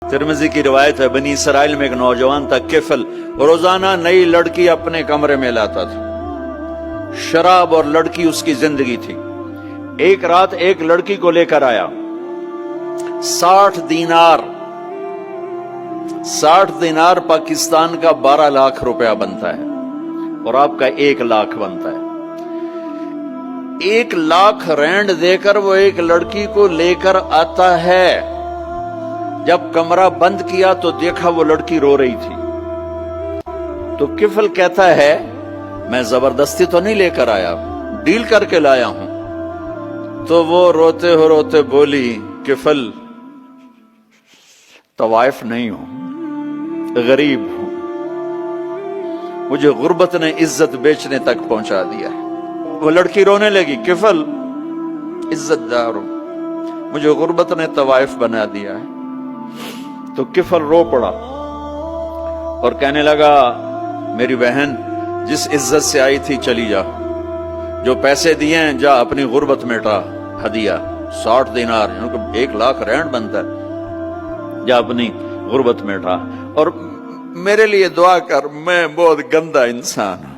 Tirmidhi की रिवायत है, बनी इसराइल में एक नौजवान था किफल, रोजाना नई लड़की अपने कमरे में लाता था। शराब और लड़की उसकी जिंदगी थी। एक रात एक लड़की को लेकर आया। 60 दीनार 60 दीनार पाकिस्तान का 12 लाख रुपया बनता है और आपका 1 लाख बनता है। 1 लाख रैंड देकर वो एक लड़की को लेकर आता है। जब कमरा बंद किया तो देखा वो लड़की रो रही थी। तो किफल कहता है, मैं जबरदस्ती तो नहीं लेकर आया, डील करके लाया हूं। तो वो रोते हो रोते बोली, किफल तवाइफ नहीं हूं, गरीब हूं, मुझे गुर्बत ने इज्जत बेचने तक पहुंचा दिया है। वो लड़की रोने लगी, किफल इज्जतदार हूं, मुझे गुर्बत ने तवाइफ बना दिया है। तो किफल रो पड़ा और कहने लगा, मेरी बहन जिस इज्जत से आई थी चली जा, जो पैसे दिए हैं जा अपनी गुर्बत मिटा, हदिया 60 दीनार 1 लाख रैंड बनता है, जा अपनी गुर्बत मिटा और मेरे लिए दुआ कर, मैं बहुत गंदा इंसान हूं,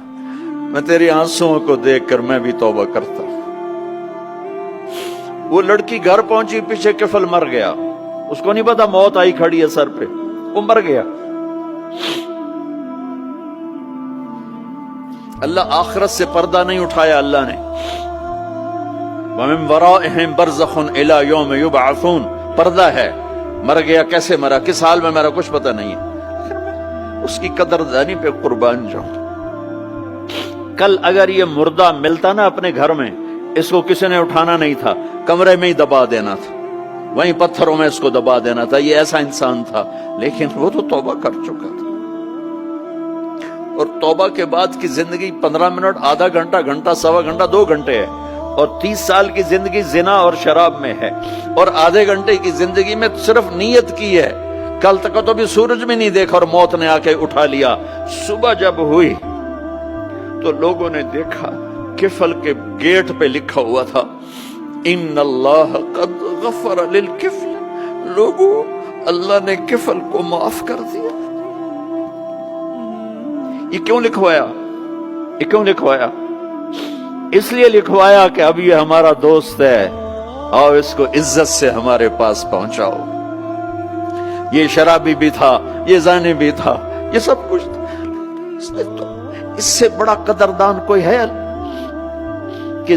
मैं तेरी आंसुओं को देखकर मैं भी तौबा करता। वो लड़की घर पहुंची, पीछे किफल मर गया। उसको नहीं पता मौत आई खड़ी है सर पे, वो मर गया। अल्लाह आखिरत से पर्दा नहीं उठाया अल्लाह ने। वमिन वराइहिम बरज़खुन इला यौम युबअसून, पर्दा है। मर गया, कैसे मरा, किस हाल में मरा, कुछ पता नहीं है। उसकी कदरदानी पे कुर्बान जाऊं। कल अगर ये मुर्दा मिलता ना अपने घर में, इसको किसी ने उठाना नहीं था, कमरे में ही दबा देना था, वहीं पत्थरों में इसको दबा देना था। ये ऐसा इंसान था, लेकिन वो तो तौबा कर चुका था। और तौबा के बाद की जिंदगी 15 मिनट, आधा घंटा, घंटा, सवा घंटा, 2 घंटे है। और 30 साल की जिंदगी जिना और शराब में है। और आधे घंटे की जिंदगी में सिर्फ नीयत की है। कल तक तो भी सूरज में नहीं देखा और मौत ने आके उठा लिया। सुबह जब हुई तो लोगों ने देखा किफल के गेट पे लिखा हुआ था, इन्नल्लाह क़द गफ़र लिल किफ़ल। लोगों, अल्लाह ने किफल को माफ कर दिया। ये क्यों लिखवाया? ये क्यों लिखवाया? इसलिए लिखवाया कि अब ये हमारा दोस्त है और इसको इज्जत से हमारे पास पहुंचाओ। ये शराबी भी था, ये जानी भी था, ये सब कुछ था। तो इससे बड़ा कदरदान कोई है कि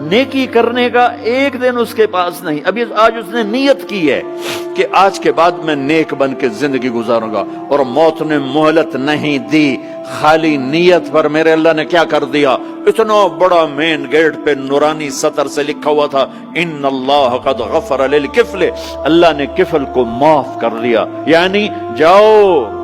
नेकी करने का एक दिन उसके पास नहीं। अभी आज उसने नियत की है कि आज के बाद मैं नेक बन के जिंदगी गुजारूंगा, और मौत ने मोहलत नहीं दी। खाली नियत पर मेरे अल्लाह ने क्या कर दिया, इतना बड़ा मेन गेट पे नूरानी सतर से लिखा हुआ था, इन्नल्लाह क़द गफ़र लिल किफ़ल। अल्लाह ने किफल को माफ कर दिया। यानी जाओ,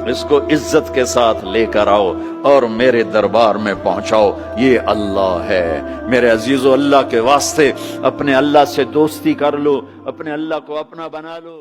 इसको इज्जत के साथ लेकर आओ और मेरे दरबार में पहुंचाओ। ये अल्लाह है। मेरे अजीजों, अल्लाह के वास्ते अपने अल्लाह से दोस्ती कर लो, अपने अल्लाह को अपना बना लो।